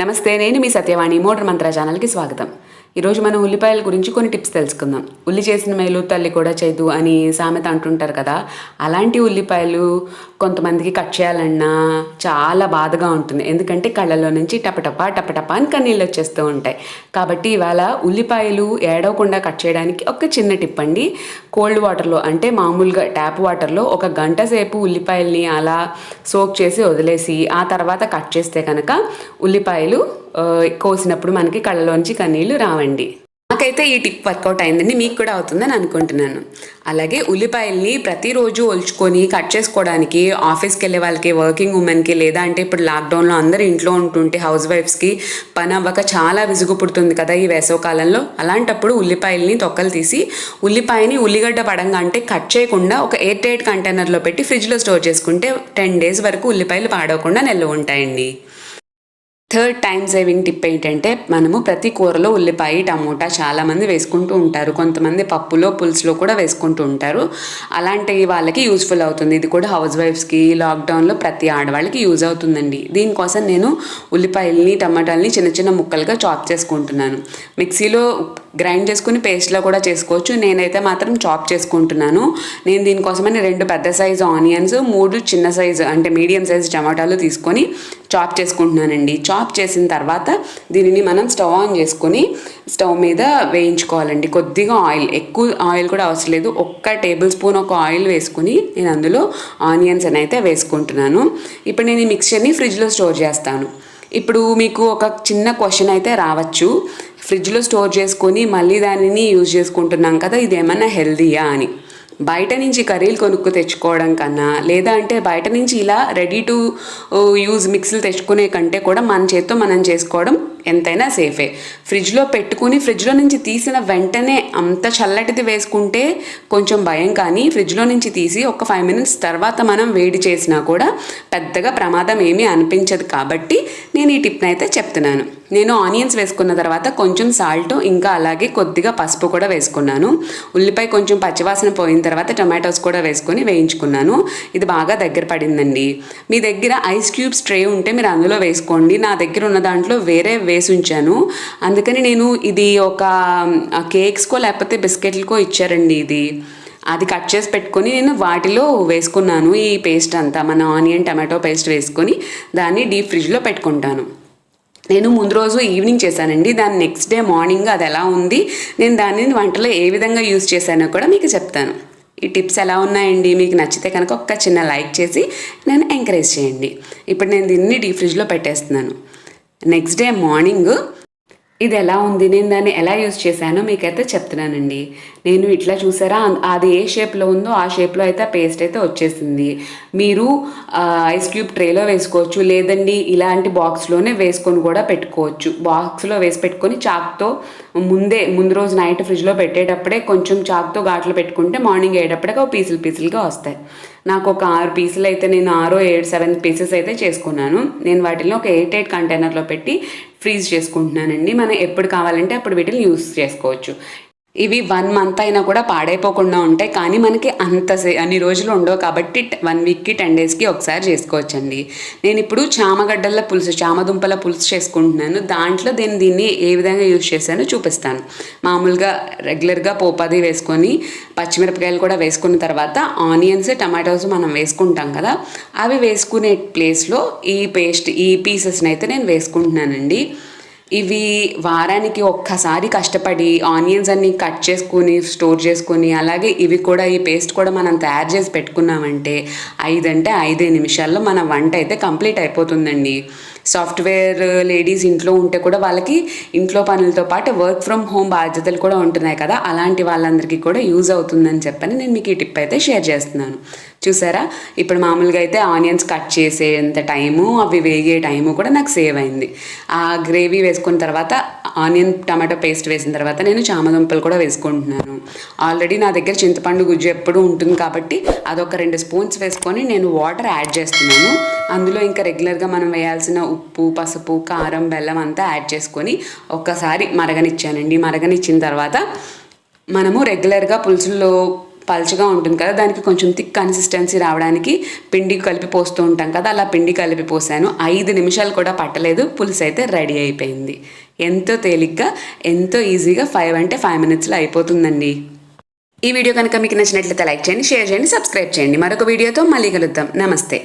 నమస్తే, నేను మీ సత్యవాణి. మోడర్న్ మంత్ర ఛానల్కి స్వాగతం. ఈరోజు మనం ఉల్లిపాయల గురించి కొన్ని టిప్స్ తెలుసుకుందాం. ఉల్లి చేసిన మేలు తల్లి కూడా చేయదు అని సామెత అంటుంటారు కదా. అలాంటి ఉల్లిపాయలు కొంతమందికి కట్ చేయాలన్నా చాలా బాధగా ఉంటుంది. ఎందుకంటే కళ్ళల్లో నుంచి టపటపా టపటపా అని కన్నీళ్ళు వచ్చేస్తూ ఉంటాయి. కాబట్టి ఇవాళ ఉల్లిపాయలు ఏడవకుండా కట్ చేయడానికి ఒక చిన్న టిప్ అండి. కోల్డ్ వాటర్లో, అంటే మామూలుగా ట్యాప్ వాటర్లో ఒక గంట సేపు ఉల్లిపాయల్ని అలా సోక్ చేసి వదిలేసి ఆ తర్వాత కట్ చేస్తే కనుక ఉల్లిపాయలు కోసినప్పుడు మనకి కళ్ళలోంచి కన్నీళ్ళు రావండి. నాకైతే ఈ టిప్ వర్కౌట్ అయిందండి, మీకు కూడా అవుతుందని అనుకుంటున్నాను. అలాగే ఉల్లిపాయల్ని ప్రతిరోజు ఒలుచుకొని కట్ చేసుకోవడానికి ఆఫీస్కి వెళ్ళే వాళ్ళకి, వర్కింగ్ ఉమెన్కి, లేదా అంటే ఇప్పుడు లాక్డౌన్లో అందరూ ఇంట్లో ఉంటుంటే హౌస్ వైఫ్స్కి పని అవ్వక చాలా విసుగు పుడుతుంది కదా ఈ వేసవకాలంలో. అలాంటప్పుడు ఉల్లిపాయల్ని తొక్కలు తీసి ఉల్లిపాయని ఉల్లిగడ్డ పడంగా అంటే కట్ చేయకుండా ఒక ఎయిర్ టైట్ కంటైనర్లో పెట్టి ఫ్రిడ్జ్లో స్టోర్ చేసుకుంటే 10 days వరకు ఉల్లిపాయలు పాడవకుండా నిల్వ ఉంటాయండి. థర్డ్ టైం సేవింగ్ టిప్ ఏంటంటే, మనము ప్రతి కూరలో ఉల్లిపాయ, టమోటా చాలామంది వేసుకుంటూ ఉంటారు. కొంతమంది పప్పులో, పులుసులో కూడా వేసుకుంటూ ఉంటారు. అలాంటి వాళ్ళకి యూస్ఫుల్ అవుతుంది. ఇది కూడా హౌస్ వైఫ్స్కి, లాక్డౌన్లో ప్రతి ఆడవాళ్ళకి యూజ్ అవుతుందండి. దీనికోసం నేను ఉల్లిపాయల్ని, టమాటాలని చిన్న చిన్న ముక్కలుగా చాప్ చేసుకుంటున్నాను. మిక్సీలో గ్రైండ్ చేసుకుని పేస్ట్లో కూడా చేసుకోవచ్చు. నేనైతే మాత్రం చాప్ చేసుకుంటున్నాను. నేను దీనికోసమని 2 పెద్ద సైజు ఆనియన్స్, 3 చిన్న సైజు అంటే మీడియం సైజు టమాటాలు తీసుకొని చాప్ చేసుకుంటున్నానండి. చాప్ చేసిన తర్వాత దీనిని మనం స్టవ్ ఆన్ చేసుకొని స్టవ్ మీద వేయించుకోవాలండి. కొద్దిగా ఆయిల్, ఎక్కువ ఆయిల్ కూడా అవసరం లేదు, 1 టేబుల్ స్పూన్ ఒక ఆయిల్ వేసుకుని నేను అందులో ఆనియన్స్ అని అయితే వేసుకుంటున్నాను. ఇప్పుడు నేను ఈ మిక్చర్ని ఫ్రిడ్జ్లో స్టోర్ చేస్తాను. ఇప్పుడు మీకు ఒక చిన్న క్వశ్చన్ అయితే రావచ్చు, ఫ్రిడ్జ్లో స్టోర్ చేసుకొని మళ్ళీ దానిని యూజ్ చేసుకుంటున్నాం కదా, ఇది ఏమన్నా హెల్దీయా అని. బయట నుంచి కర్రీలు కొనుక్కు తెచ్చుకోవడం కన్నా, లేదా అంటే బయట నుంచి ఇలా రెడీ టు యూజ్ మిక్సీలు తెచ్చుకునే కంటే కూడా మన చేత్తో మనం చేసుకోవడం ఎంతైనా సేఫే. ఫ్రిడ్జ్లో పెట్టుకుని ఫ్రిడ్జ్లో నుంచి తీసిన వెంటనే అంత చల్లటిది వేసుకుంటే కొంచెం భయం, కానీ ఫ్రిడ్జ్లో నుంచి తీసి ఒక 5 minutes తర్వాత మనం వేడి చేసినా కూడా పెద్దగా ప్రమాదం ఏమీ అనిపించదు. కాబట్టి నేను ఈ టిప్ని అయితే చెప్తున్నాను. నేను ఆనియన్స్ వేసుకున్న తర్వాత కొంచెం సాల్ట్, ఇంకా అలాగే కొద్దిగా పసుపు కూడా వేసుకున్నాను. ఉల్లిపాయ కొంచెం పచ్చివాసన పోయిన తర్వాత టొమాటోస్ కూడా వేసుకొని వేయించుకున్నాను. ఇది బాగా దగ్గర పడిందండి. మీ దగ్గర ఐస్ క్యూబ్స్ ట్రే ఉంటే మీరు అందులో వేసుకోండి. నా దగ్గర ఉన్న దాంట్లో వేరే వేసి ఉంచాను. అందుకని నేను ఇది ఒక కేక్స్కో లేకపోతే బిస్కెట్లకో ఇచ్చారండి ఇది. అది కట్ చేసి పెట్టుకొని నేను వాటిలో వేసుకున్నాను. ఈ పేస్ట్ అంతా, మన ఆనియన్ టమాటో పేస్ట్ వేసుకొని దాన్ని డీప్ ఫ్రిడ్జ్లో పెట్టుకుంటాను. నేను ముందు రోజు ఈవినింగ్ చేశానండి. దాని నెక్స్ట్ డే మార్నింగ్ అది ఎలా ఉంది, నేను దాన్ని వంటలో ఏ విధంగా యూజ్ చేశానో కూడా మీకు చెప్తాను. ఈ టిప్స్ ఎలా ఉన్నాయండి, మీకు నచ్చితే కనుక ఒక చిన్న లైక్ చేసి నన్ను ఎంకరేజ్ చేయండి. ఇప్పుడు నేను దీన్ని డీప్ ఫ్రిడ్జ్లో పెట్టేస్తున్నాను. నెక్స్ట్ డే మార్నింగ్ ఇది ఎలా ఉంది, నేను దాన్ని ఎలా యూజ్ చేశానో మీకైతే చెప్తున్నానండి. నేను ఇట్లా చూసారా, అది ఏ షేప్లో ఉందో ఆ షేప్లో అయితే ఆ పేస్ట్ అయితే వచ్చేసింది. మీరు ఐస్ క్యూబ్ ట్రేలో వేసుకోవచ్చు, లేదండి ఇలాంటి బాక్స్లోనే వేసుకొని కూడా పెట్టుకోవచ్చు. బాక్స్లో వేసి పెట్టుకొని చాక్తో ముందు రోజు నైట్ ఫ్రిడ్జ్లో పెట్టేటప్పుడే కొంచెం చాక్తో ఘాట్లు పెట్టుకుంటే మార్నింగ్ అయ్యేటప్పటికి పీసులుగా వస్తాయి. నాకు ఒక 6 పీసులు అయితే, నేను 6 7 7 పీసెస్ అయితే చేసుకున్నాను. నేను వాటిని ఒక ఎయిర్ టైట్ కంటైనర్లో పెట్టి ఫ్రీజ్ చేసుకుంటున్నానండి. మనం ఎప్పుడు కావాలంటే అప్పుడు వీటిని యూస్ చేసుకోవచ్చు. ఇవి 1 month అయినా కూడా పాడైపోకుండా ఉంటాయి. కానీ మనకి అన్ని రోజులు ఉండవు కాబట్టి 1 weekకి 10 daysకి ఒకసారి చేసుకోవచ్చండి. నేను ఇప్పుడు చామదుంపల పులుసు చేసుకుంటున్నాను. దాంట్లో దీన్ని ఏ విధంగా యూజ్ చేశానో చూపిస్తాను. మామూలుగా రెగ్యులర్గా పోపది వేసుకొని పచ్చిమిరపకాయలు కూడా వేసుకున్న తర్వాత ఆనియన్స్, టమాటోస్ మనం వేసుకుంటాం కదా, అవి వేసుకునే ప్లేస్లో ఈ పీసెస్ని అయితే నేను వేసుకుంటున్నానండి. ఇవి వారానికి ఒక్కసారి కష్టపడి ఆనియన్స్ అన్ని కట్ చేసుకుని స్టోర్ చేసుకొని, అలాగే ఇవి కూడా, ఈ పేస్ట్ కూడా మనం తయారు చేసి పెట్టుకున్నామంటే 5 నిమిషాల్లో మన వంట అయితే కంప్లీట్ అయిపోతుందండి. సాఫ్ట్వేర్ లేడీస్ ఇంట్లో ఉంటే కూడా వాళ్ళకి ఇంట్లో పనులతో పాటు వర్క్ ఫ్రమ్ హోమ్ బాధ్యతలు కూడా ఉంటున్నాయి కదా, అలాంటి వాళ్ళందరికీ కూడా యూజ్ అవుతుందని చెప్పని నేను మీకు ఈ టిప్ అయితే షేర్ చేస్తున్నాను. చూసారా, ఇప్పుడు మామూలుగా అయితే ఆనియన్స్ కట్ చేసేంత టైము, అవి వేగే టైము కూడా నాకు సేవ్ అయింది. ఆ గ్రేవీ వేసుకున్న తర్వాత ఆనియన్ టమాటో పేస్ట్ వేసిన తర్వాత నేను చామదుంపలు కూడా వేసుకుంటున్నాను. ఆల్రెడీ నా దగ్గర చింతపండు గుజ్జు ఎప్పుడూ ఉంటుంది కాబట్టి అదొక 2 స్పూన్స్ వేసుకొని నేను వాటర్ యాడ్ చేస్తున్నాను. అందులో ఇంకా రెగ్యులర్గా మనం వేయాల్సిన ఉప్పు, పసుపు, కారం, బెల్లం అంతా యాడ్ చేసుకొని ఒక్కసారి మరగనిచ్చానండి. మరగనిచ్చిన తర్వాత మనము రెగ్యులర్గా పులుసుల్లో పలుచగా ఉంటుంది కదా, దానికి కొంచెం థిక్ కన్సిస్టెన్సీ రావడానికి పిండి కలిపి పోస్తూ ఉంటాం కదా, అలా పిండి కలిపి పోసాను. 5 నిమిషాలు కూడా పట్టలేదు, పులుసు అయితే రెడీ అయిపోయింది. ఎంతో తేలిగ్గా ఎంతో ఈజీగా 5 అంటే 5 మినిట్స్లో అయిపోతుందండి. ఈ వీడియో కనుక మీకు నచ్చినట్లయితే లైక్ చేయండి, షేర్ చేయండి, సబ్స్క్రైబ్ చేయండి. మరొక వీడియోతో మళ్ళీ కలుద్దాం. నమస్తే.